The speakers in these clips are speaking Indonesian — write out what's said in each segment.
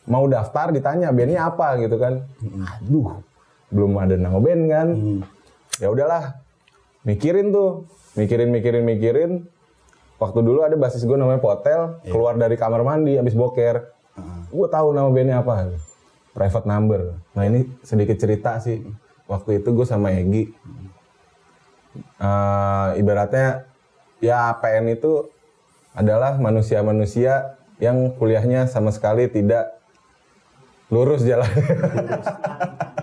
mau daftar ditanya bandnya apa gitu kan. Aduh, belum ada nama band kan. Ya udahlah, mikirin. Waktu dulu ada basis gue namanya Potel, keluar dari kamar mandi habis boker. Gue tahu nama bandnya apa, Private Number. Nah ini sedikit cerita sih. Waktu itu gue sama Egi, ibaratnya ya PN itu adalah manusia-manusia yang kuliahnya sama sekali tidak lurus jalannya.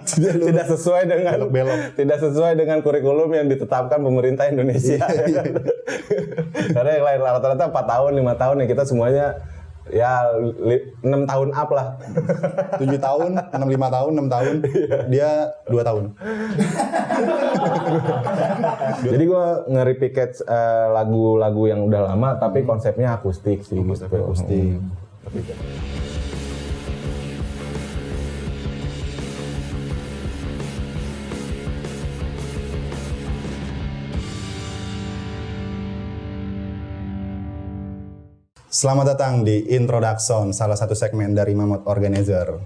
Tidak sesuai dengan tidak sesuai dengan kurikulum yang ditetapkan pemerintah Indonesia. Karena yang lain rata-rata 4 tahun, 5 tahun ya, kita semuanya ya 6 tahun up lah. 7 tahun, 5 tahun, 6 tahun. Dia 2 tahun. Jadi gue nge-repackage lagu-lagu yang udah lama tapi konsepnya akustik sih. Akustik. Selamat datang di Introduction, salah satu segmen dari Mammoth Organizer.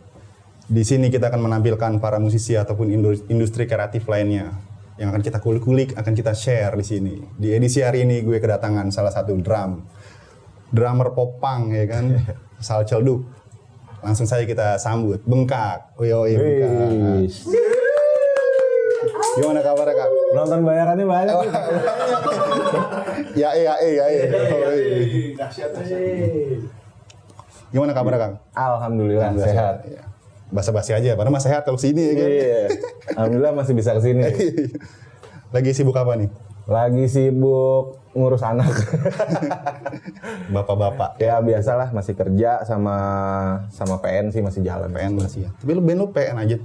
Di sini kita akan menampilkan para musisi ataupun industri kreatif lainnya yang akan kita kulik-kulik, akan kita share di sini. Di edisi hari ini gue kedatangan salah satu drummer pop punk ya kan, Sal Celduk. Langsung saja kita sambut, Bengkak. Bengkak. Gimana kabarnya Kak? Penonton bayarannya banyak. Ya. Gimana kabar Kang? Alhamdulillah sehat. Ya. Basa-basi aja, padahal masih sehat kalau sini ya kan? Iya. Alhamdulillah masih bisa kesini. Lagi sibuk apa nih? Lagi sibuk ngurus anak. Bapak-bapak. Ya biasalah, masih kerja sama PN sih masih jalan. PN masih ya. Tapi lu PN aja?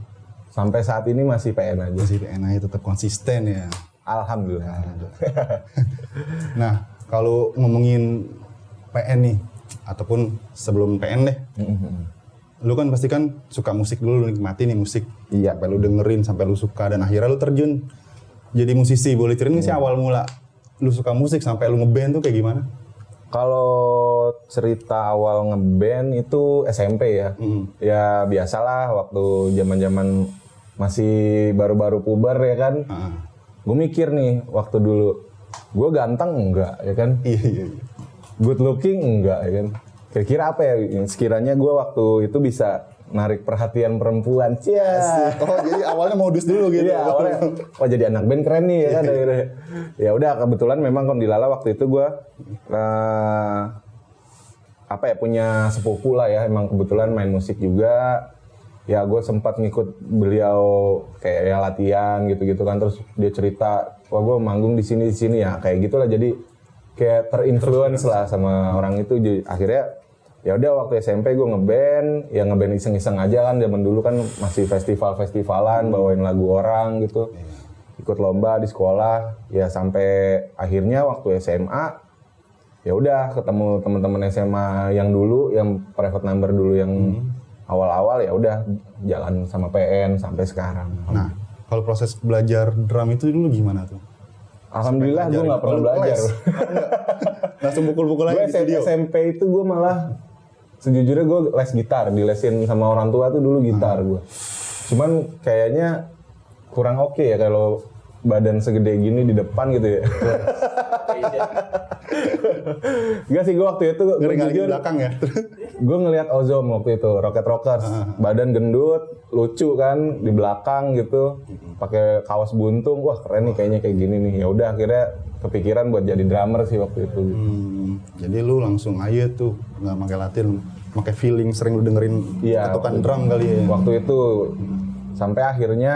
Sampai saat ini masih PN aja. Masih PN aja, tetap konsisten ya. Alhamdulillah. Nah, kalau ngomongin PN nih, ataupun sebelum PN deh, lu kan pasti kan suka musik dulu, lu nikmati nih musik. Iya. Sampai lu dengerin, sampai lu suka, dan akhirnya lu terjun jadi musisi. Boleh ceritain sih awal mula lu suka musik sampai lu ngeband tuh kayak gimana? Kalau cerita awal ngeband itu SMP ya. Ya biasalah waktu zaman-zaman masih baru-baru puber ya kan. Gue mikir nih waktu dulu, gue ganteng enggak ya kan? Iya. Good looking enggak ya kan? Kira-kira apa ya sekiranya gue waktu itu bisa narik perhatian perempuan. Cia. Oh jadi awalnya modus dulu gitu. Iya awalnya, oh jadi anak band keren nih ya kan. Ya udah kebetulan memang Kondilala waktu itu gue punya sepupu lah ya, emang kebetulan main musik juga. Ya gue sempat ngikut beliau kayak ya latihan gitu-gitu kan, terus dia cerita, wah gue manggung di sini ya, kayak gitulah. Jadi kayak terinfluence lah sama orang itu. Jadi, akhirnya ya udah waktu SMP gue ngeband iseng-iseng aja kan, zaman dulu kan masih festivalan bawain lagu orang gitu. Ikut lomba di sekolah ya, sampai akhirnya waktu SMA ya udah ketemu teman-teman SMA yang dulu, yang Private Number dulu yang awal-awal, ya udah jalan sama PN sampai sekarang. Nah, kalau proses belajar drum itu dulu gimana tuh? Alhamdulillah gue nggak pernah belajar. Langsung pukul-pukul aja di studio. SMP itu gue malah sejujurnya gue les gitar, dilesin sama orang tua tuh dulu gitar gue. Cuman kayaknya kurang oke ya kalau badan segede gini di depan gitu ya. Enggak sih, gue waktu itu ngeri di belakang ya. Gue ngelihat Ozom waktu itu, Rocket Rockers, badan gendut, lucu kan di belakang gitu, pakai kaos buntung, wah keren nih kayaknya kayak gini nih. Ya udah akhirnya kepikiran buat jadi drummer sih waktu itu. Jadi lu langsung aja tuh nggak pakai latihan, pakai feeling, sering lu dengerin ketukan drum kali ya. Waktu itu sampai akhirnya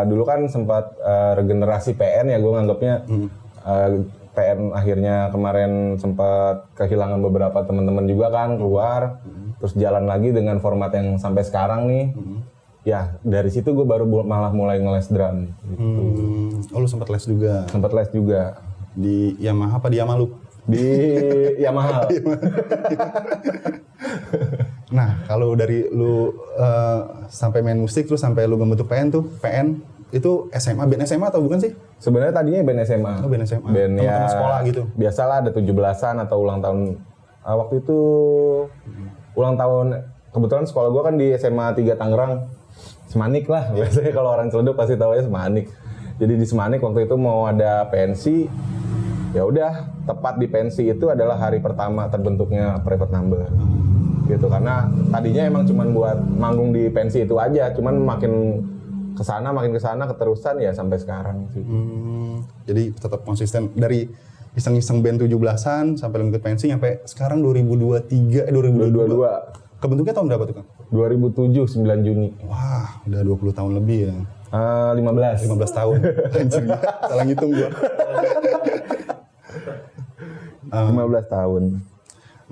dulu kan sempat regenerasi PN ya, gue nganggapnya PN akhirnya kemarin sempat kehilangan beberapa teman-teman juga kan, keluar, terus jalan lagi dengan format yang sampai sekarang nih. Ya dari situ gue baru malah mulai ngeles drum gitu. Oh lu sempat les juga? Sempat les juga. Di Yamaha apa di Yamalu? Di Yamaha. Nah kalau dari lu sampai main musik terus sampai lu membentuk PN itu SMA, band SMA atau bukan sih? Sebenarnya tadinya band SMA. Oh, band SMA. Band teman-teman sekolah gitu. Biasalah ada 17-an atau ulang tahun. Waktu itu ulang tahun, kebetulan sekolah gue kan di SMA 3 Tangerang, Semanik lah biasanya kalau orang Ciledug pasti tahu ya Semanik. Jadi di Semanik waktu itu mau ada pensi, ya udah tepat di pensi itu adalah hari pertama terbentuknya Private Number gitu, karena tadinya emang cuman buat manggung di pensi itu aja, cuman makin kesana keterusan ya sampai sekarang sih. Jadi tetap konsisten dari iseng-iseng band 17-an sampai ikut pensi sampai sekarang 2022. Kebentuknya tahun berapa tuh Kang? 2007 9 Juni. Wah, udah 20 tahun lebih ya. 15 tahun. Anjir, salah ngitung gua. 15 tahun.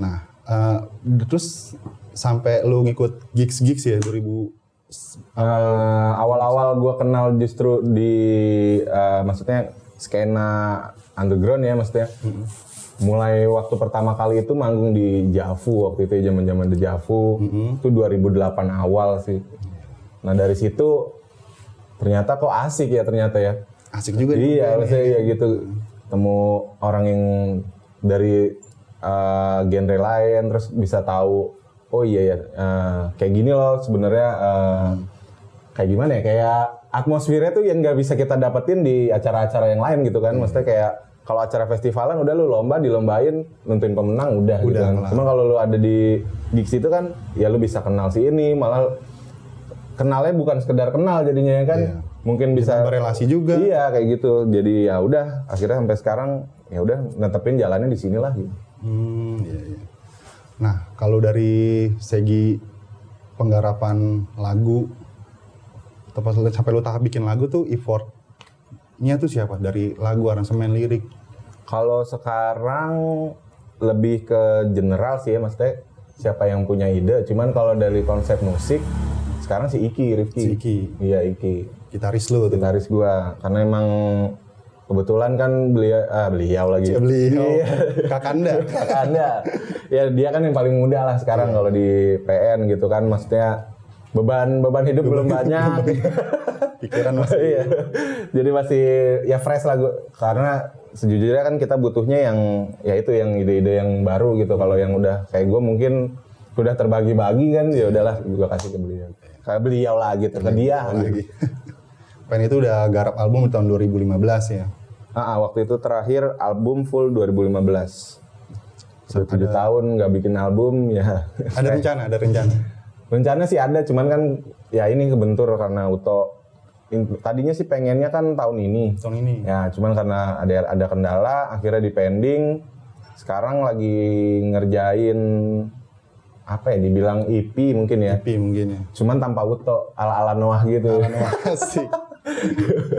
Nah, terus sampai lu ngikut gigs ya 2000. Awal-awal gue kenal justru di maksudnya skena underground ya maksudnya. Mulai waktu pertama kali itu manggung di Javu waktu itu zaman-zaman The Javu. Itu 2008 awal sih. Nah dari situ ternyata kok asik ya ternyata ya. Asik juga. Iya maksudnya ya gitu. Temu orang yang dari genre lain terus bisa tahu oh iya ya, kayak gini loh sebenarnya kayak gimana ya, kayak atmosfernya tuh yang nggak bisa kita dapetin di acara-acara yang lain gitu kan. Maksudnya kayak kalau acara festivalan udah lu lomba dilombain nentuin pemenang udah gitu kan. Cuma kalau lu ada di gigs itu kan ya lu bisa kenal si ini, malah kenalnya bukan sekedar kenal jadinya ya kan. Iya. Mungkin bisa berelasi juga. Iya kayak gitu. Jadi ya udah akhirnya sampai sekarang ya udah netepin jalannya di sinilah gitu. Iya. Nah, kalau dari segi penggarapan lagu, sampai lu tahap bikin lagu tuh effortnya tuh siapa? Dari lagu, aransemen, lirik? Kalau sekarang lebih ke general sih ya, maksudnya siapa yang punya ide. Cuman kalau dari konsep musik, sekarang si Rifki. Si Iki? Iya, Iki. Gitaris lu tuh? Gitaris gua, karena emang kebetulan kan beliau lagi. Beliau. Kakanda. Ya dia kan yang paling muda lah sekarang kalau di PN gitu kan, maksudnya beban hidup belum banyak. Pikiran masih. Iya. Jadi masih ya fresh lah gua. Karena sejujurnya kan kita butuhnya yang ya itu yang ide-ide yang baru gitu. Kalau yang udah kayak gue mungkin udah terbagi-bagi kan, ya udahlah gua kasih ke beliau. Kayak beliau lah gitu, ke dia lagi. PN itu udah garap album di tahun 2015 ya? Waktu itu terakhir album full 2015. Sudah 7 tahun nggak bikin album ya. Ada rencana? Rencana sih ada, cuman kan ya ini kebentur karena Uto. Tadinya sih pengennya kan tahun ini. Ya, cuman karena ada kendala, akhirnya dipending. Sekarang lagi ngerjain apa ya, dibilang EP mungkin ya. Cuman tanpa Uto, ala-ala Noah gitu. Asik.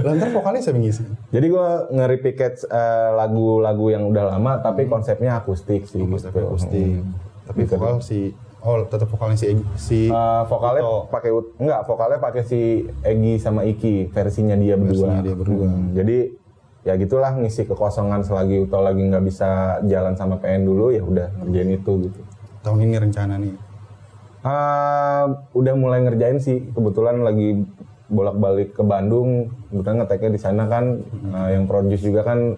Lantar vokalnya siapa ngisi? Jadi gue nge-repackage lagu-lagu yang udah lama tapi konsepnya akustik sih. Akustik. Tapi vokal tetap vokalnya si vokalnya pakai vokalnya pakai si Egi sama Iki, versinya dia berdua. Jadi ya gitulah, ngisi kekosongan selagi Uto lagi nggak bisa jalan sama PN dulu, ya udah ngerjain itu gitu. Tahun ini rencana nih? Udah mulai ngerjain sih, kebetulan lagi bolak-balik ke Bandung, kebetulan ngeteknya di sana kan. Yang produce juga kan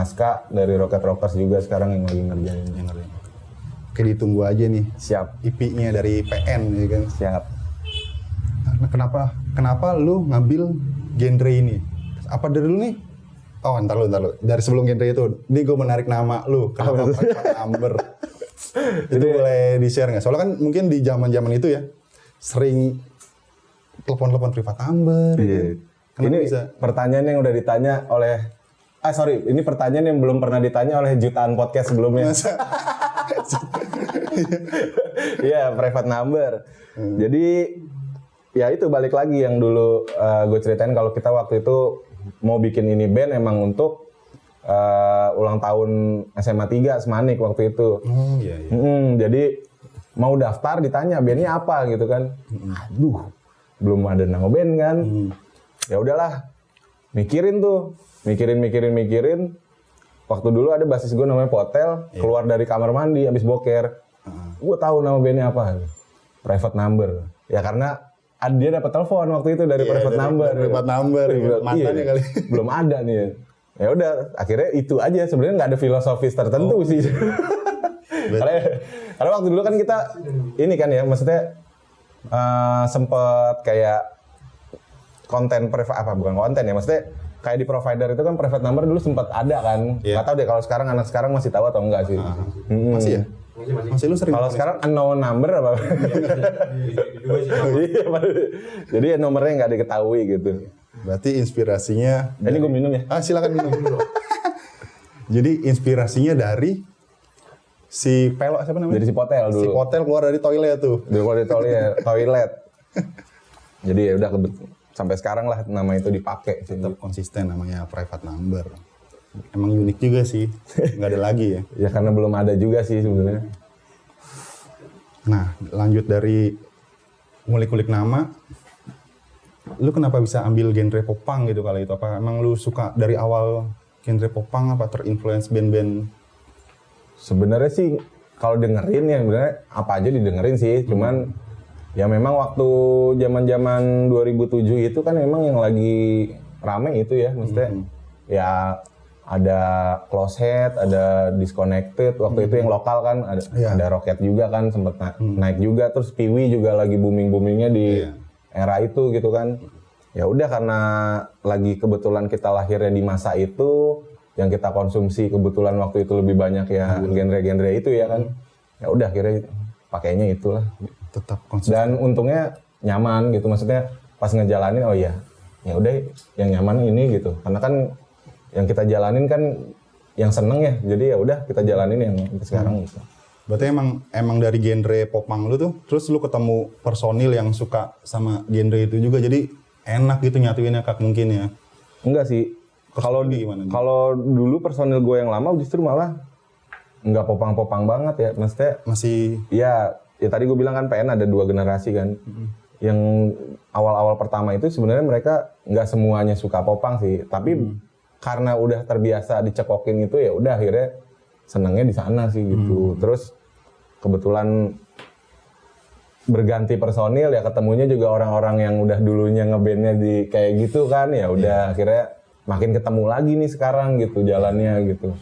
Aska dari Rocket Rockers juga sekarang yang lagi ngerjain. Oke, ditunggu aja nih. Siap. EP-nya dari PN ya kan. Siap. Nah, kenapa lu ngambil genre ini? Apa dari lu nih? Oh, ntar lu. Dari sebelum genre itu, ini gue menarik nama lu. Kenapa Private Number? Itu boleh di-share nggak? Soalnya kan mungkin di zaman-zaman itu ya sering telepon Private Number. Iya. Kenapa ini bisa? Pertanyaan yang udah ditanya oleh ini pertanyaan yang belum pernah ditanya oleh jutaan podcast sebelumnya. Iya, Private Number. Jadi ya itu balik lagi yang dulu gue ceritain, kalau kita waktu itu mau bikin ini band emang untuk ulang tahun SMA 3 Semanik waktu itu. Iya. Jadi mau daftar ditanya bandnya apa gitu kan. Aduh, belum ada nama band kan. Ya udahlah, mikirin. Waktu dulu ada basis gue namanya Potel, keluar dari kamar mandi habis boker. Gue tahu nama bandnya apa, Private Number. Ya karena dia dapat telepon waktu itu dari Private Number. Mantannya kali. Belum ada nih. Ya udah, akhirnya itu aja. Sebenarnya nggak ada filosofis tertentu sih. Karena waktu dulu kan kita ini kan ya, maksudnya sempet kayak konten bukan konten ya, maksudnya kayak di provider itu kan private number dulu sempat ada kan. Iya. Nggak tahu deh kalau sekarang anak sekarang masih tahu atau enggak sih. Masih ya? Masih lu sering. Kalau sekarang unknown number apa? Iya, jadi nomornya nggak diketahui gitu. Berarti inspirasinya Ini gue minum ya. silakan minum. Jadi inspirasinya dari si pelok siapa namanya? Dari si Potel dulu. Si Potel keluar dari toilet tuh. Dari toilet. Jadi ya udah sampai sekarang lah nama itu dipakai sih. Tetap konsisten namanya private number. Emang unik juga sih. Nggak ada lagi ya. Ya karena belum ada juga sih sebenarnya. Nah, lanjut dari ngulik-ngulik nama. Lu kenapa bisa ambil genre popang gitu kali itu? Apa emang lu suka dari awal genre popang apa terinfluence band-band? Sebenarnya sih kalau dengerin ya sebenarnya apa aja didengerin sih. Cuman ya memang waktu zaman-zaman 2007 itu kan memang yang lagi rame itu ya, maksudnya ya ada Close Head, ada Disconnected, waktu itu yang lokal kan ada Rocket juga kan sempat naik juga, terus Piwi juga lagi booming-boomingnya di era itu gitu kan. Ya udah karena lagi kebetulan kita lahirnya di masa itu, yang kita konsumsi kebetulan waktu itu lebih banyak ya genre-genre itu ya kan. Ya udah akhirnya pakainya itulah. Tetap konsisten. Dan untungnya nyaman gitu, maksudnya pas ngejalanin oh iya ya udah yang nyaman ini gitu, karena kan yang kita jalanin kan yang seneng ya, jadi ya udah kita jalanin yang sekarang gitu. Berarti emang dari genre popang lu tuh, terus lu ketemu personil yang suka sama genre itu juga, jadi enak gitu nyatuinnya Kak mungkin ya? Enggak sih, kalau dulu personil gue yang lama justru malah nggak popang-popang banget ya, maksudnya masih ya tadi gue bilang kan PN ada 2 generasi kan. Yang awal-awal pertama itu sebenarnya mereka nggak semuanya suka popang sih, tapi karena udah terbiasa dicekokin itu ya udah akhirnya senengnya di sana sih gitu. Terus kebetulan berganti personil ya ketemunya juga orang-orang yang udah dulunya ngebandnya di kayak gitu kan, ya udah akhirnya makin ketemu lagi nih sekarang gitu jalannya gitu.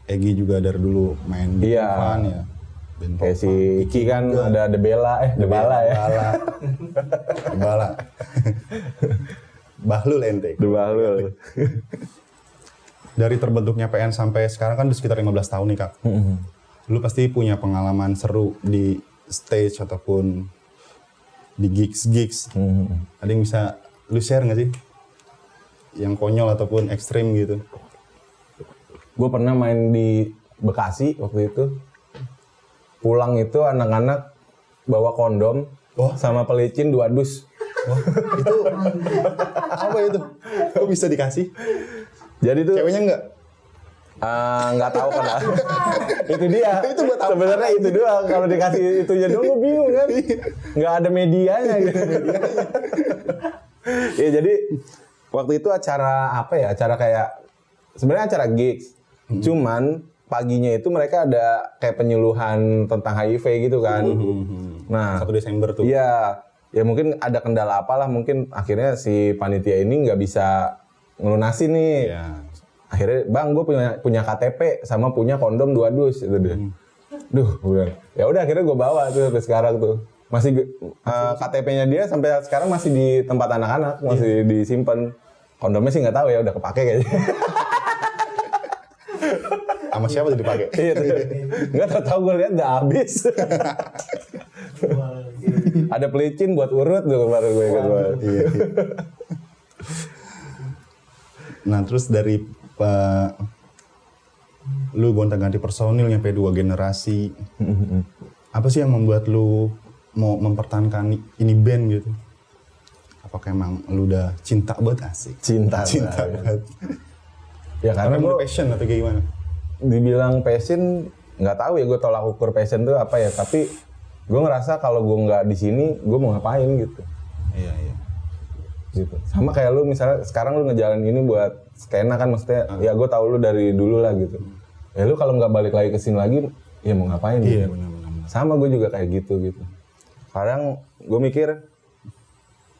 Egi juga dari dulu main di Dufan ya. Kayak si Iki kan ada Debala ya. Debala. Bahlul ente. Bahlul. Dari terbentuknya PN sampai sekarang kan udah sekitar 15 tahun nih Kak. Lu pasti punya pengalaman seru di stage ataupun di gigs. Ada yang bisa lu share nggak sih? Yang konyol ataupun ekstrim gitu. Gue pernah main di Bekasi waktu itu. Pulang itu anak-anak bawa kondom sama pelicin 2 dus. Itu apa itu? Kok bisa dikasih? Jadi tuh ceweknya enggak? Nggak tahu kan. Itu dia. Itu buat apa? Sebenarnya itu doang. Kalau dikasih itunya dulu gue bingung kan. Nggak ada medianya gitu. Ya jadi waktu itu acara apa ya? Acara kayak sebenarnya acara gigs. Cuman paginya itu mereka ada kayak penyuluhan tentang HIV gitu kan. Nah, 1 Desember tuh. Iya, ya mungkin ada kendala apalah, mungkin akhirnya si panitia ini nggak bisa ngelunasin nih. Iya. Akhirnya, bang, gue punya KTP sama punya kondom 2 dus itu deh. Duh, ya udah akhirnya gue bawa tuh sampai sekarang tuh. Masih KTP-nya dia sampai sekarang masih di tempat anak-anak, masih disimpan. Kondomnya sih nggak tahu ya, udah kepake kayaknya. Sama siapa tuh dipakai? Iya tuh. Nggak tahu gue lihat udah habis. Ada pelicin buat urut tuh kemarin gue ingat banget. Iya. Nah terus dari lu gonta-ganti personil nyampe 2 generasi. Apa sih yang membuat lu mau mempertahankan ini band gitu? Apakah emang lu udah cinta banget asik? Cinta banget. Ya karena gue passion atau kayak gimana? Dibilang passion nggak tahu ya, gue tolak ukur passion tuh apa ya, tapi gue ngerasa kalau gue nggak di sini gue mau ngapain gitu. Iya. Gitu. Sama kayak lu misalnya sekarang lu ngejalanin ini buat skena kan, maksudnya ya gue tahu lu dari dulu lah gitu. Ya lu kalau nggak balik lagi ke sini lagi ya mau ngapain Iya gitu. benar. Sama gue juga kayak gitu. Kadang gue mikir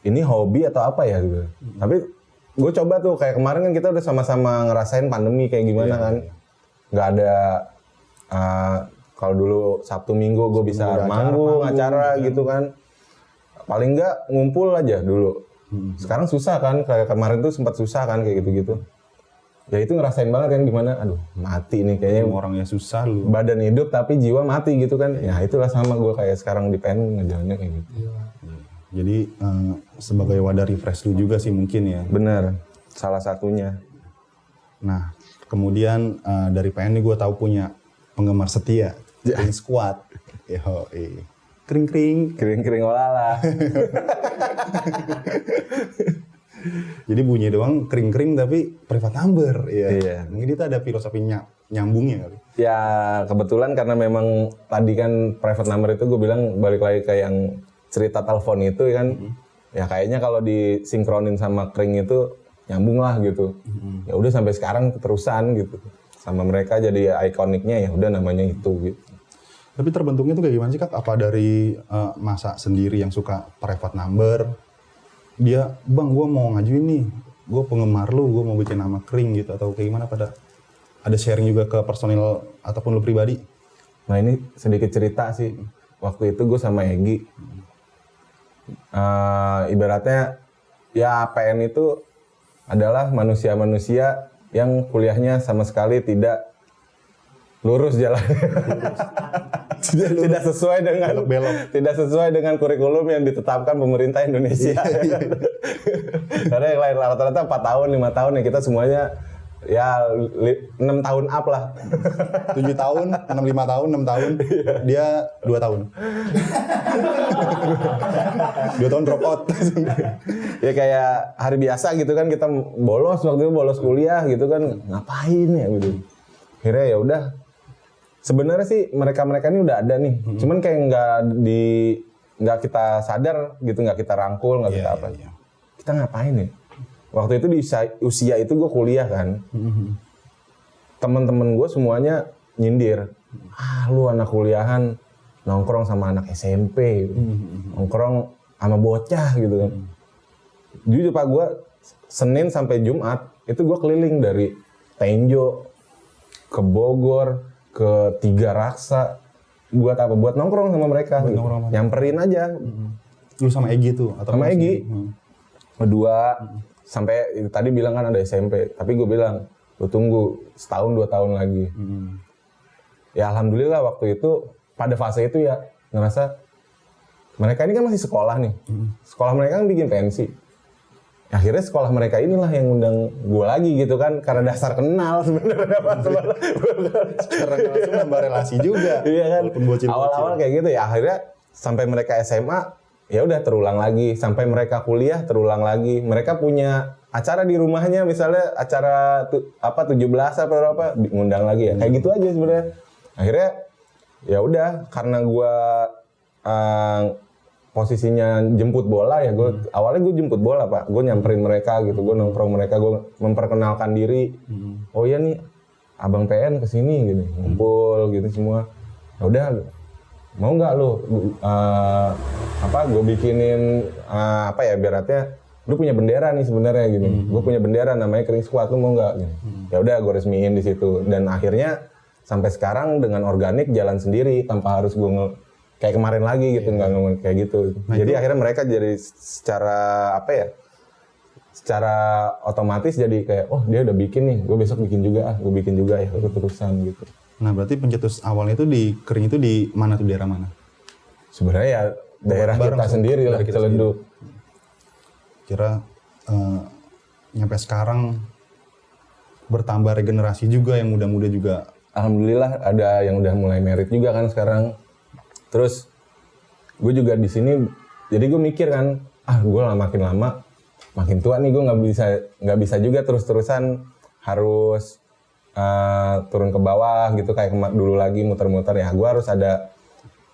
ini hobi atau apa ya gitu. Tapi gue coba tuh kayak kemarin kan kita udah sama-sama ngerasain pandemi kayak gimana kan. Nggak ada Kalau dulu Sabtu Minggu gue bisa ada manggung, acara kan. gitu kan. Paling enggak ngumpul aja dulu. Sekarang susah kan, kayak kemarin tuh sempat susah kan kayak gitu-gitu. Ya itu ngerasain banget kan gimana, aduh mati nih kayaknya. Orangnya susah lu. Badan hidup tapi jiwa mati gitu kan. Ya itulah sama gue kayak sekarang di PN ngejalannya kayak gitu. Jadi sebagai wadah refresh lu juga sih mungkin ya. Bener, salah satunya. Nah, kemudian dari PN ini gue tahu punya penggemar setia, Kring Squad. Yoi. Kring-kring. Kering-kering olala. Jadi bunyi doang kring-kring tapi private number. Iya. Mungkin itu ada filosofi nyambungnya kali. Ya kebetulan karena memang tadi kan private number itu gue bilang balik lagi ke yang cerita telepon itu kan. Ya kayaknya kalau disinkronin sama kring itu nyambung lah gitu. Ya udah sampai sekarang keterusan gitu. Sama mereka jadi ikoniknya ya udah namanya itu gitu. Tapi terbentuknya tuh kayak gimana sih Kak? Apa dari masa sendiri yang suka private number? Dia, bang gue mau ngajuin nih, gue penggemar lu, gue mau bikin nama kring gitu. Atau kayak gimana pada ada sharing juga ke personil ataupun lu pribadi? Nah ini sedikit cerita sih. Waktu itu gue sama Egi. Ibaratnya ya PN itu adalah manusia-manusia yang kuliahnya sama sekali tidak lurus jalannya. Tidak sesuai dengan belok-belok. Tidak sesuai dengan kurikulum yang ditetapkan pemerintah Indonesia. Karena yang lain rata-rata 4 tahun, 5 tahun ya kita semuanya ya 6 tahun up lah. 7 tahun, 5 tahun, 6 tahun. Dia 2 tahun. 2 tahun drop out. Ya kayak hari biasa gitu kan kita bolos waktu itu bolos kuliah gitu kan ngapain ya gitu. Akhirnya ya udah. Sebenarnya sih mereka ini udah ada nih. Cuman kayak nggak kita sadar gitu, nggak kita rangkul, nggak kita apa. Kita ngapain ya? Waktu itu di usia itu gue kuliah kan. Temen-temen gue semuanya nyindir. Ah lu anak kuliahan nongkrong sama anak SMP, gitu. Nongkrong sama bocah gitu kan. Jujur Pak gue Senin sampai Jumat itu gue keliling dari Tenjo ke Bogor ke Tiga Raksa. Buat apa? Buat nongkrong sama mereka. Gitu. Nyamperin aja. Lu sama Egi tuh? Atau sama Egi. Berdua. Sampai tadi bilang kan ada SMP. Tapi gue bilang, lu tunggu setahun 2 tahun lagi. Ya alhamdulillah waktu itu, pada fase itu ya ngerasa, mereka ini kan masih sekolah nih. Sekolah mereka kan bikin pensi. Akhirnya sekolah mereka inilah yang undang gue lagi gitu kan, karena dasar kenal sebenarnya. Secara langsung nambah relasi juga. Iya kan. Awal-awal kayak gitu ya. Akhirnya sampai mereka SMA ya udah terulang lagi. Sampai mereka kuliah terulang lagi. Mereka punya acara di rumahnya misalnya acara 17 apa berapa ngundang lagi ya. Kayak gitu aja sebenarnya. Akhirnya ya udah karena gue posisinya jemput bola ya awalnya gue jemput bola Pak, gue nyamperin mereka gitu, gue nongkrong mereka, gue memperkenalkan diri. Oh iya nih abang PN kesini gitu, ngumpul gitu semua. Ya udah mau nggak lo gue bikinin biaratnya lu punya bendera nih sebenarnya gitu. Gue punya bendera namanya Kring Squad, lu mau nggak gitu. Ya udah gue resmiin di situ dan akhirnya sampai sekarang dengan organik jalan sendiri tanpa harus gue kayak kemarin lagi gitu, nggak ngomong kayak gitu. Nah, jadi akhirnya mereka jadi secara secara otomatis jadi kayak, oh dia udah bikin nih, gue besok bikin juga ya, gue terusan gitu. Nah berarti pencetus awalnya itu di Kering itu di mana tuh, daerah mana? Sebenarnya ya daerah kita sendiri lah, Celenduk. Kira nyampe sekarang bertambah regenerasi juga yang muda-muda juga. Alhamdulillah ada yang udah mulai merit juga kan sekarang. Terus gue juga di sini, jadi gue mikir kan, gue makin lama makin tua nih, gue nggak bisa juga terus-terusan harus turun ke bawah gitu kayak dulu lagi muter-muter ya. Gue harus ada,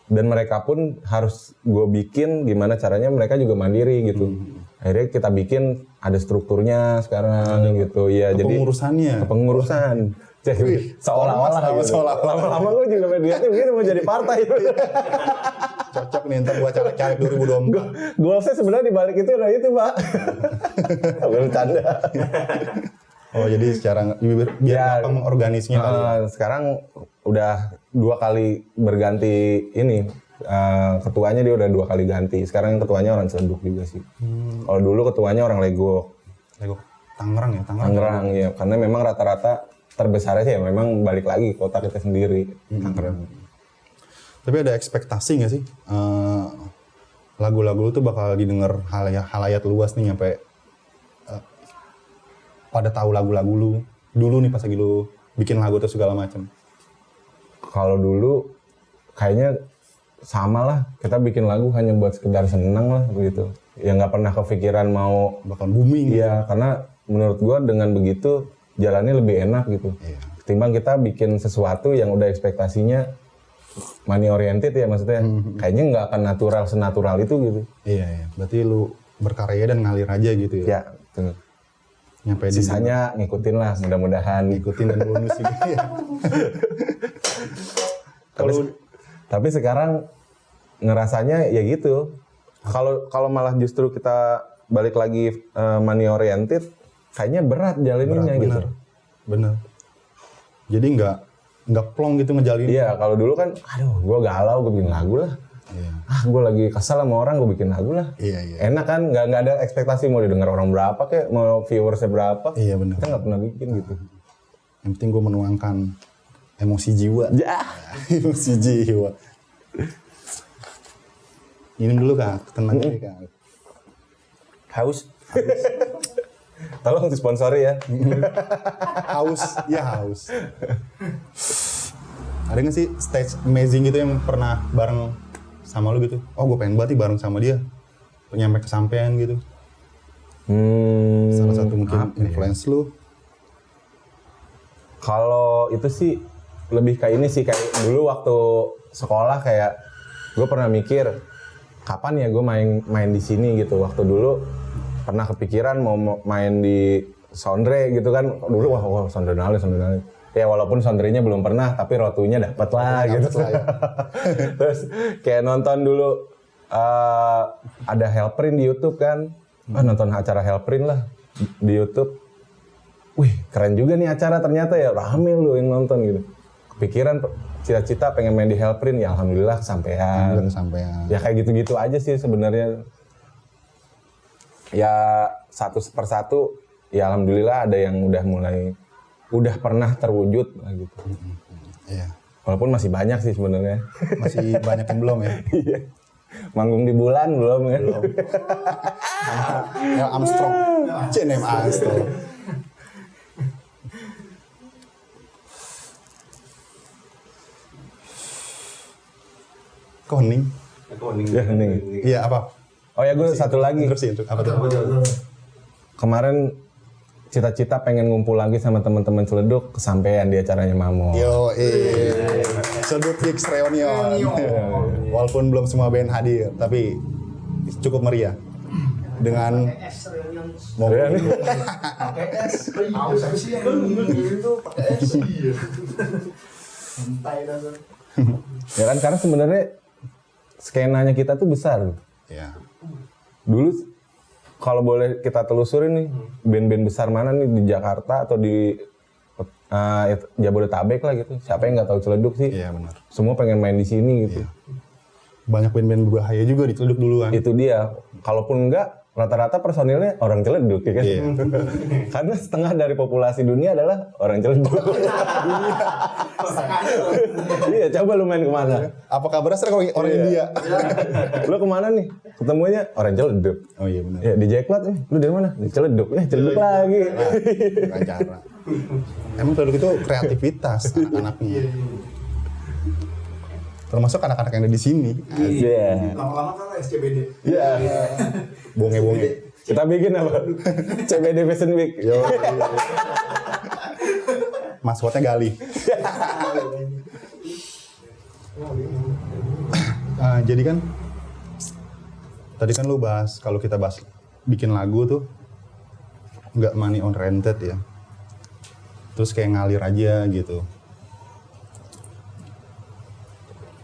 dan mereka pun harus gue bikin gimana caranya mereka juga mandiri gitu. Akhirnya kita bikin ada strukturnya sekarang gitu ya. Kepengurusan. Seolah-olah lama-lama gue juga medianya begitu mau jadi partai. Cocok nih ntar gue caleg 2024. Goalsnya sebenarnya dibalik itu ada itu Pak. Bercanda. Oh jadi secara biar gampang organisnya kali ya? Sekarang udah 2 kali berganti ini. Ketuanya dia udah 2 kali ganti. Sekarang yang ketuanya orang Ciledug juga sih. Kalau dulu ketuanya orang Legok. Tangerang ya, Tangerang ya, karena memang rata-rata terbesarnya sih ya memang balik lagi kota kita sendiri, Tangerang. Tapi ada ekspektasi nggak sih lagu-lagu lu tuh bakal didengar halayat luas nih sampai pada tahu lagu-lagu lu dulu nih pas lagi lu bikin lagu atau segala macam? Kalau dulu kayaknya sama lah, kita bikin lagu hanya buat sekedar seneng lah begitu. Ya nggak pernah kepikiran mau Bakal booming. Iya, karena menurut gua dengan begitu jalannya lebih enak gitu. Iya. Ketimbang kita bikin sesuatu yang udah ekspektasinya money oriented ya maksudnya. Kayaknya nggak akan senatural itu gitu. Iya. Berarti lu berkarya dan ngalir aja gitu ya. Ya, betul. Nyampe Sisanya ngikutin lah mudah-mudahan. ngikutin dan bonus gitu ya. Tapi sekarang ngerasanya ya gitu. Kalau malah justru kita balik lagi money oriented, kayaknya berat jalaninnya gitu. Bener. Jadi nggak plong gitu ngejalanin. Iya, kalau dulu kan, aduh, gue galau, gue bikin lagu lah. Iya. Gue lagi kesal sama orang, gue bikin lagu lah. Iya. Enak kan, nggak ada ekspektasi mau didengar orang berapa kek, mau viewersnya berapa. Iya benar. Kita nggak pernah bikin gitu. Yang penting gue menuangkan emosi jiwa. Ya. Emosi jiwa. Minum dulu Kak, tenang aja Kak. Haus. Tolong disponsori ya. Haus. Ada nggak sih stage amazing gitu yang pernah bareng sama lu gitu? Oh gue pengen banget nih bareng sama dia, nyampe kesampean gitu. Salah satu mungkin influence lu. Kalau itu sih lebih kayak ini sih, kayak dulu waktu sekolah kayak gue pernah mikir kapan ya gue main di sini gitu. Waktu dulu pernah kepikiran mau main di Sondre gitu kan. Dulu wah Sondrenale. Ya walaupun Sondrenya belum pernah, tapi rotunya dapat lah gitu. Ya. Terus kayak nonton dulu ada Helprin di YouTube kan. Nonton acara Helprin lah di YouTube. Wih, keren juga nih acara ternyata ya, rame lu yang nonton gitu. Kepikiran cita-cita pengen main di Helprin, ya alhamdulillah kesampean. Ya kayak gitu-gitu aja sih sebenarnya. Ya satu persatu, ya alhamdulillah ada yang udah pernah terwujud lah gitu. Iya. Walaupun masih banyak sih sebenarnya. Masih banyak yang belum ya. Iya. Manggung di bulan belum ya. Ya Armstrong. CNM Armstrong. Koning. Ya, nih. Iya apa? Oh ya gue satu lagi. Terusin apa tuh? Kemarin cita-cita pengen ngumpul lagi sama teman-teman Ciledug, kesampaian di acaranya Mamo. Yo, Ciledug Gigs Reunion. Walaupun belum semua band hadir, tapi cukup meriah. Dengan mau Ya, nih. pakai es, siapa sih yang itu pakai es? Santai dah. Ya kan karena sebenarnya skenanya kita tuh besar. ya. Dulu kalau boleh kita telusurin nih, band-band besar mana nih di Jakarta atau di Jabodetabek lah gitu. Siapa yang nggak tahu Ciledug sih? Iya benar. Semua pengen main di sini gitu. Banyak band-band berbahaya juga di Ciledug dulu kan. Itu dia. Kalaupun enggak, rata-rata personilnya orang Ciledug ya kan? Iya. Karena setengah dari populasi dunia adalah orang Ciledug. Iya, coba lu main kemana? Apa kabarnya sekarang orang India? Lu kemana nih? Ketemunya orang Ciledug. Oh iya benar. Ya di Jackpot nih, lu dari mana? Di Ciledug. Ciledug lagi. Bukan cara. Emang Ciledug itu kreativitas anak-anaknya. Termasuk anak-anak yang ada di sini. Iya. Lama-lama kan SCBD. Iya. Bonge-bonge. Kita bikin apa? CBD Fashion Week. Yo. Maskotnya Gali. Jadi kan tadi kan lu bahas kalau kita bahas bikin lagu tuh nggak money oriented ya. Terus kayak ngalir aja gitu.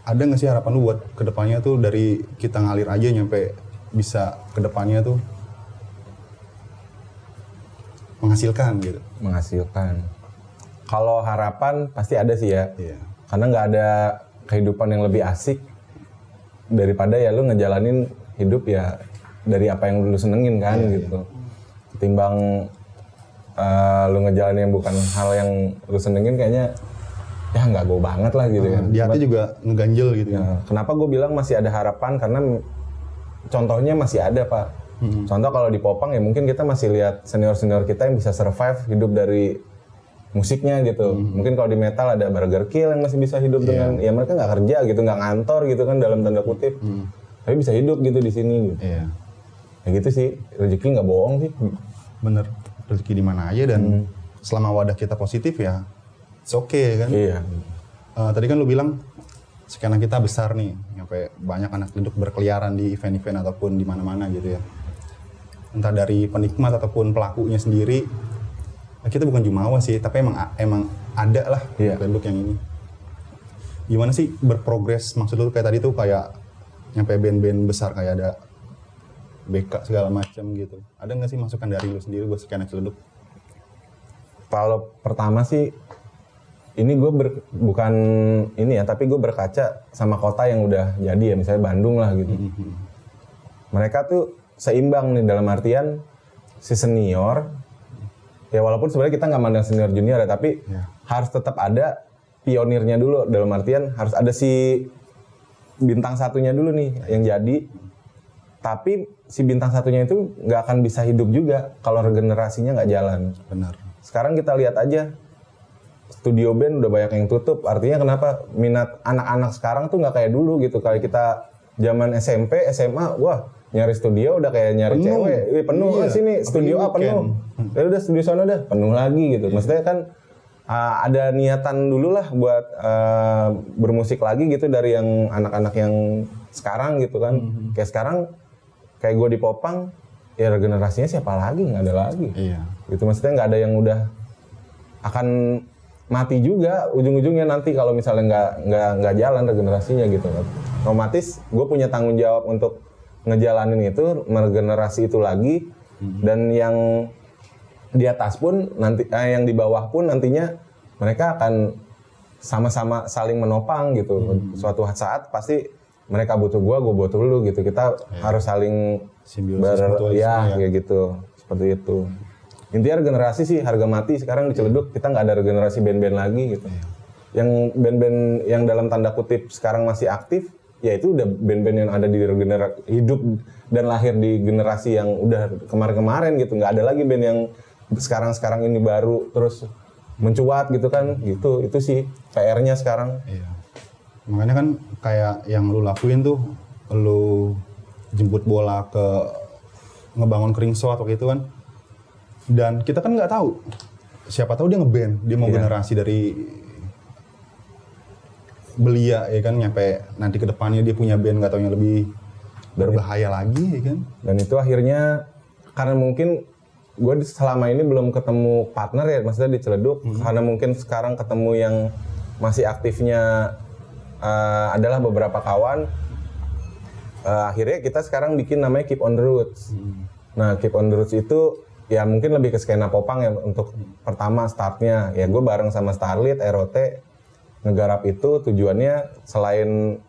Ada nggak sih harapan lu buat kedepannya tuh dari kita ngalir aja nyampe bisa kedepannya tuh menghasilkan gitu? Menghasilkan. Kalau harapan pasti ada sih ya. Iya. Karena nggak ada kehidupan yang lebih asik daripada ya lu ngejalanin hidup ya dari apa yang lu senengin kan gitu. Ketimbang lu ngejalanin yang bukan hal yang lu senengin kayaknya ya nggak go banget lah gitu kan. Di hati juga ngeganjel gitu Ya, kenapa gue bilang masih ada harapan karena contohnya masih ada Pak. Contoh kalau di Popang ya mungkin kita masih lihat senior-senior kita yang bisa survive hidup dari musiknya gitu. Mungkin kalau di metal ada Burger Kill yang masih bisa hidup dengan ya mereka nggak kerja gitu, nggak ngantor gitu kan dalam tanda kutip. Tapi bisa hidup gitu di sini gitu. Iya. Ya gitu sih, rezeki nggak bohong sih. Bener, rezeki di mana aja dan selama wadah kita positif ya it's okay kan. Iya. Tadi kan lu bilang skena kita besar nih, sampai banyak anak duduk berkeliaran di event-event ataupun di mana-mana gitu ya. Entah dari penikmat ataupun pelakunya sendiri. Kita bukan jumawa sih, tapi emang ada lah duduk yang ini. Gimana sih berprogres? Maksud lu kayak tadi tuh kayak nyampe band-band besar kayak ada BK segala macam gitu. Ada nggak sih masukan dari lu sendiri buat skena Ciledug? Kalau pertama sih ini gue bukan ini ya, tapi gue berkaca sama kota yang udah jadi ya, misalnya Bandung lah gitu. Mereka tuh seimbang nih dalam artian si senior, ya walaupun sebenarnya kita nggak mandang senior junior ya, tapi harus tetap ada pionirnya dulu, dalam artian harus ada si bintang satunya dulu nih yang jadi. Tapi si bintang satunya itu nggak akan bisa hidup juga kalau regenerasinya nggak jalan. Benar. Sekarang kita lihat aja, studio band udah banyak yang tutup. Artinya kenapa minat anak-anak sekarang tuh nggak kayak dulu gitu. Kalau kita zaman SMP, SMA, wah nyari studio udah kayak nyari cewek. Penuh kan sini, studio A penuh. Ya udah studio sana udah penuh lagi gitu. Maksudnya kan ada niatan dulu lah buat bermusik lagi gitu dari yang anak-anak yang sekarang gitu kan. Kayak sekarang, kayak gue di Popang, ya regenerasinya siapa lagi? Nggak ada lagi. Iya. Gitu maksudnya nggak ada yang udah akan mati juga ujung-ujungnya nanti kalau misalnya nggak jalan regenerasinya gitu. Otomatis gue punya tanggung jawab untuk ngejalanin itu, meregenerasi itu lagi, dan yang di atas pun nanti, yang di bawah pun nantinya mereka akan sama-sama saling menopang gitu. Suatu saat pasti mereka butuh gue butuh lu gitu. Kita harus saling kayak gitu, seperti itu. Intinya regenerasi sih harga mati sekarang di Ciledug. Kita nggak ada regenerasi band-band lagi gitu. Yang band-band yang dalam tanda kutip sekarang masih aktif, ya itu udah band-band yang ada di hidup dan lahir di generasi yang udah kemarin-kemarin gitu. Nggak ada lagi band yang sekarang ini baru terus mencuat gitu kan. Gitu, itu sih PR-nya sekarang. Iya. Makanya kan kayak yang lu lakuin tuh, lu jemput bola ke ngebangun Kringso atau gitu kan. Dan kita kan nggak tahu, siapa tahu dia ngeband, dia mau generasi dari belia ya kan, nyampe nanti ke depannya dia punya band nggak tahu yang lebih berbahaya lagi ya kan. Dan itu akhirnya karena mungkin gue selama ini belum ketemu partner ya, maksudnya di Ciledug, karena mungkin sekarang ketemu yang masih aktifnya adalah beberapa kawan. Akhirnya kita sekarang bikin namanya Keep on the Roots. Nah, Keep on the Roots itu ya mungkin lebih ke skena Popang ya untuk pertama startnya. Ya gue bareng sama Starlit, ROT ngegarap itu, tujuannya selain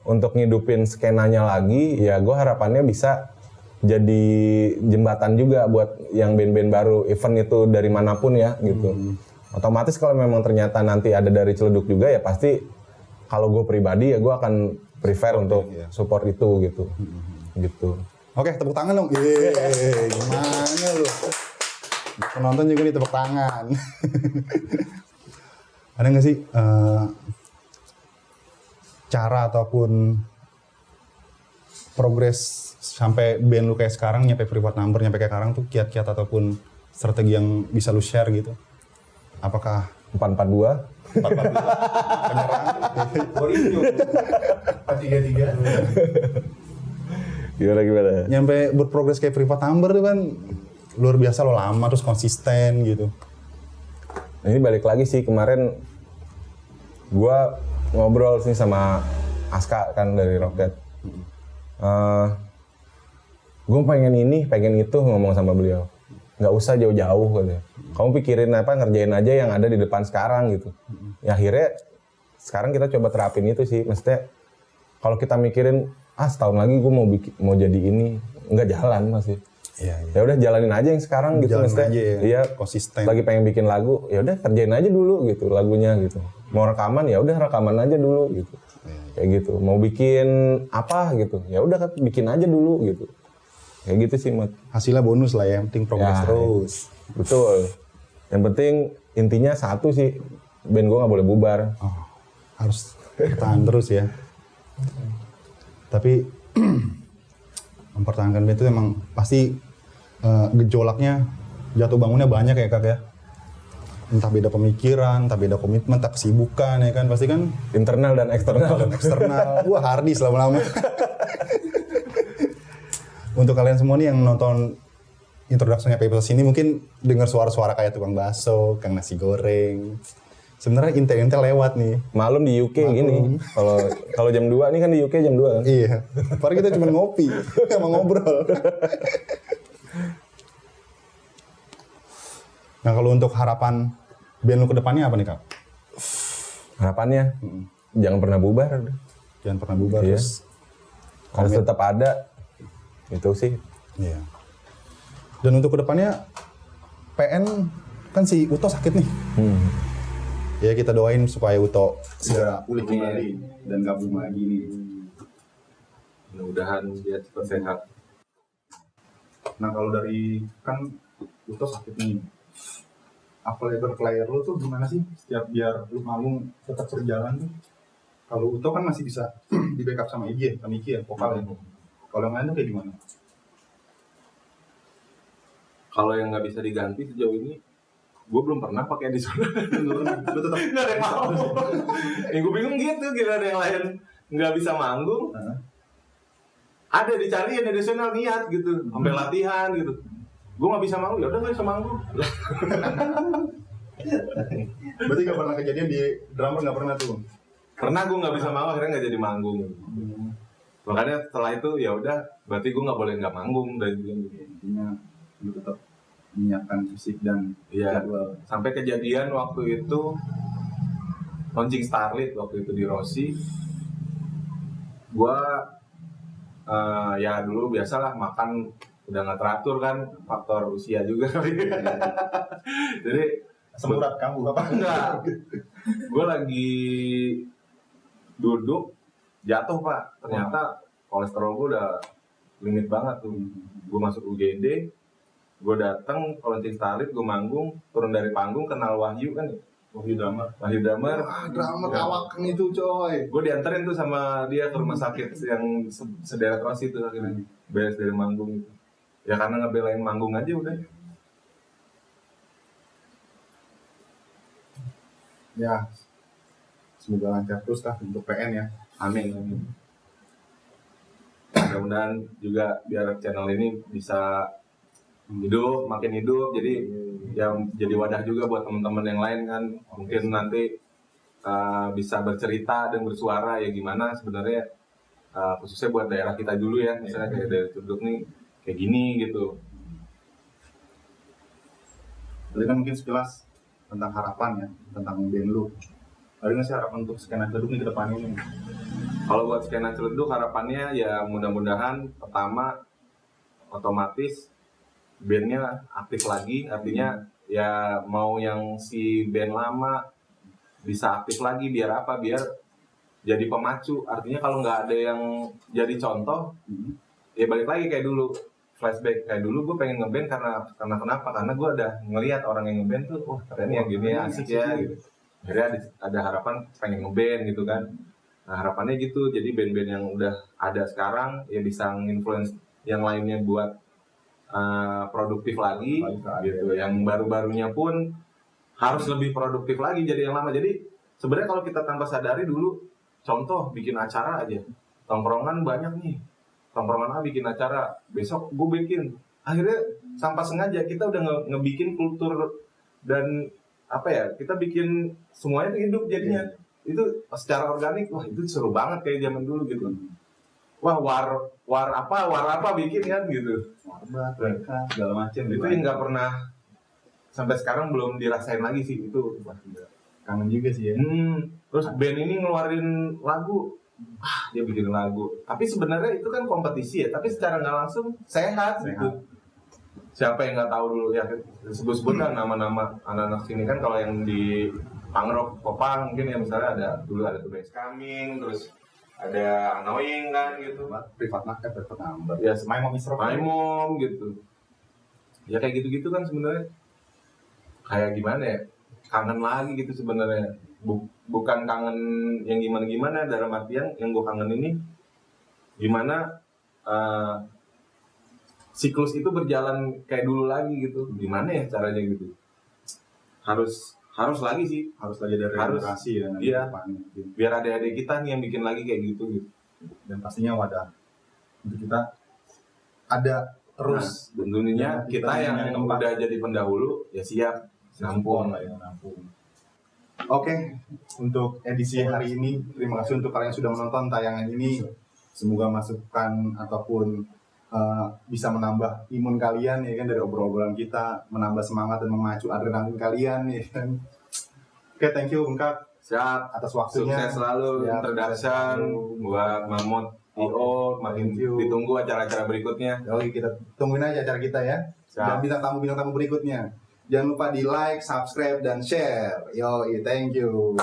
untuk ngidupin skenanya lagi, ya gue harapannya bisa jadi jembatan juga buat yang band-band baru, event itu dari manapun ya gitu. Otomatis kalau memang ternyata nanti ada dari Ciledug juga, ya pasti kalau gue pribadi ya gue akan prefer untuk support itu gitu. Gitu. Oke, tepuk tangan dong. Gimana lu? Penonton juga nih tepuk tangan. Ada nggak sih cara ataupun progres sampai band lu kayak sekarang, nyampe Privat Number, nyampe kayak sekarang tuh kiat-kiat ataupun strategi yang bisa lu share gitu? Apakah 442? 442 penyerang? Mourinho 433. Gimana? Nyampe berprogres kayak Privat Number tuh kan luar biasa lo, lama terus konsisten gitu. Ini balik lagi sih, kemarin gua ngobrol sih sama Aska kan dari Rocket. Gue pengen ini, pengen itu, ngomong sama beliau. Nggak usah jauh-jauh katanya. Kamu pikirin apa, ngerjain aja yang ada di depan sekarang gitu. Ya akhirnya sekarang kita coba terapin itu sih, maksudnya kalau kita mikirin setahun lagi gue mau jadi ini, nggak jalan masih. Iya. Ya udah jalanin aja yang sekarang gitu, Jalanin maksudnya aja ya, iya, konsisten. lagi pengen bikin lagu, ya udah kerjain aja dulu gitu lagunya gitu. Mau rekaman ya udah rekaman aja dulu gitu. Kayak gitu. Mau bikin apa gitu, ya udah bikin aja dulu gitu. Kayak gitu sih, Mat. Hasilnya bonus lah ya, yang penting progres Ya, terus. Betul. Yang penting intinya satu sih, band gue nggak boleh bubar. Oh, harus bertahan terus ya. Tapi mempertahankan band itu emang pasti gejolaknya, jatuh bangunnya banyak ya Kak ya. Entah beda pemikiran, entah beda komitmen, entah kesibukan ya kan. Pasti kan Internal dan eksternal. dan eksternal. Wah, hardis lama-lama. Untuk kalian semua nih yang nonton introduksinya Papers ini mungkin dengar suara-suara kayak tukang bakso, kang nasi goreng. Sebenarnya intel-intel lewat nih. Malum di UK gini. Kalau jam 2 nih kan di UK jam 2 kan. Iya. Padahal kita cuma ngopi, sama ngobrol. Nah, kalau untuk harapan band lu ke depannya apa nih, Kak? Harapannya jangan pernah bubar. Jangan pernah bubar Iya. terus. Harus tetap ada. Itu sih. Iya. Dan untuk kedepannya PN kan si Uto sakit nih. Ya kita doain supaya Uto segera pulih kembali dan gabung lagi nih. Mudah-mudahan dia cepat sehat. Nah kalau dari kan Uto sakit nih, available player lu tuh gimana sih setiap biar lu manggung tetap berjalan tuh? Kalau Uto kan masih bisa di backup sama Iki ya, vokal ya. Kalau yang lain tuh kayak gimana? Kalau yang nggak bisa diganti sejauh ini, gue belum pernah pakai additional. Lu tetap Nggak ada yang mau. Yang gue bingung gitu, gila ada yang lain nggak bisa manggung. Ada dicariin additional niat gitu, sampai latihan gitu. Gue nggak bisa manggung, ya udah nggak bisa manggung. berarti nggak pernah kejadian di drummer nggak pernah tuh? Pernah gue nggak bisa manggung, akhirnya nggak jadi manggung. Makanya setelah itu ya udah, berarti gue nggak boleh nggak manggung dan gitu. Intinya lu tetap menyiapkan fisik dan Iya. jadwal. Sampai kejadian waktu itu launching Starlit waktu itu di Rossi, gua ya dulu biasalah makan udah nggak teratur kan, faktor usia juga kali. Jadi Semurat kamu apa? enggak, gua lagi duduk jatuh Pak, ternyata kolesterol gua udah limit banget tuh. Gua masuk UGD, gue datang launching Starlit, gue manggung, turun dari panggung, kenal Wahyu kan, Wahyu Drummer. Drummer kawakan itu coy. Gue dianterin tuh sama dia ke rumah sakit yang sederet Rossi itu akhirnya beres dari manggung itu. Ya karena ngebelain manggung aja udah. Ya, semoga lancar terus lah untuk PN ya. Amin. Mudah-mudahan juga biar channel ini bisa hidup, makin hidup, jadi yang jadi wadah juga buat teman-teman yang lain kan, mungkin nanti bisa bercerita dan bersuara ya gimana sebenarnya, khususnya buat daerah kita dulu ya, misalnya kayak dari Cuduk nih kayak gini gitu. Tadi kan mungkin sekilas tentang harapan ya, tentang band lu. Ada nggak sih harapan untuk skena Cledug nih ke depannya nih? Kalau buat skena Cledug harapannya ya mudah-mudahan pertama otomatis bandnya aktif lagi, artinya ya mau yang si band lama bisa aktif lagi biar apa? Biar jadi pemacu. Artinya kalau nggak ada yang jadi contoh, ya balik lagi kayak dulu, flashback kayak dulu gue pengen ngeband karena kenapa? Karena gue udah ngelihat orang yang ngeband tuh, wah keren ya gini ya, asik ya gitu. Akhirnya ada harapan pengen ngeband gitu kan. Nah harapannya gitu, jadi band-band yang udah ada sekarang ya bisa nginfluence yang lainnya buat produktif lagi gitu. Yang baru-barunya pun harus lebih produktif lagi jadi yang lama. Jadi sebenarnya kalau kita tanpa sadari dulu, contoh bikin acara aja, tongkrongan banyak nih, tongkrongan A bikin acara, besok gue bikin, akhirnya tanpa sengaja kita udah ngebikin kultur dan apa ya, kita bikin semuanya itu hidup jadinya. Itu secara organik, wah itu seru banget kayak zaman dulu gitu. Wah war apa bikin kan gitu. Warbat, mereka, segala macam. Itu yang nggak pernah sampai sekarang belum dirasain lagi sih itu. Kangen juga sih ya. Terus band ini ngeluarin lagu, dia bikin lagu. Tapi sebenarnya itu kan kompetisi ya. Tapi secara nggak langsung sehat. Gitu. Siapa yang nggak tahu dulu ya sebut-sebut kan nama-nama anak-anak sini kan kalau yang di punk rock popang mungkin ya misalnya dulu ada Two Days Coming, terus ada Annoying kan gitu. Privat number. Ya My Mom is Rock. My Mom gitu. Ya kayak gitu-gitu kan sebenarnya kayak gimana ya? Kangen lagi gitu sebenarnya. Bukan kangen yang gimana-gimana, dalam artian yang gue kangen ini gimana siklus itu berjalan kayak dulu lagi gitu. Gimana ya caranya gitu? Harus lagi sih. Harus lagi dari generasi ya. nanti Iya. depannya. Biar adik-adik kita nih yang bikin lagi kayak gitu. Dan pastinya wadah untuk kita ada terus. Nah, tentunya kita yang nyari tempat. udah jadi pendahulu ya siap nampung. lah ya, nampung. Oke, untuk edisi hari ini terima kasih untuk kalian yang sudah menonton tayangan ini. Semoga masukan ataupun bisa menambah imun kalian ya kan dari obrolan kita, menambah semangat dan memacu adrenalin kalian ya kan. Oke, thank you Bengkak Siap. atas waktunya. Sukses selalu Siap, introduction sukses selalu. buat Mamut IO. Makin Thank you. ditunggu acara-acara berikutnya. Oke, kita tungguin aja acara kita ya. Siap. Dan bintang tamu berikutnya. Jangan lupa di like, subscribe, dan share. Yo, thank you.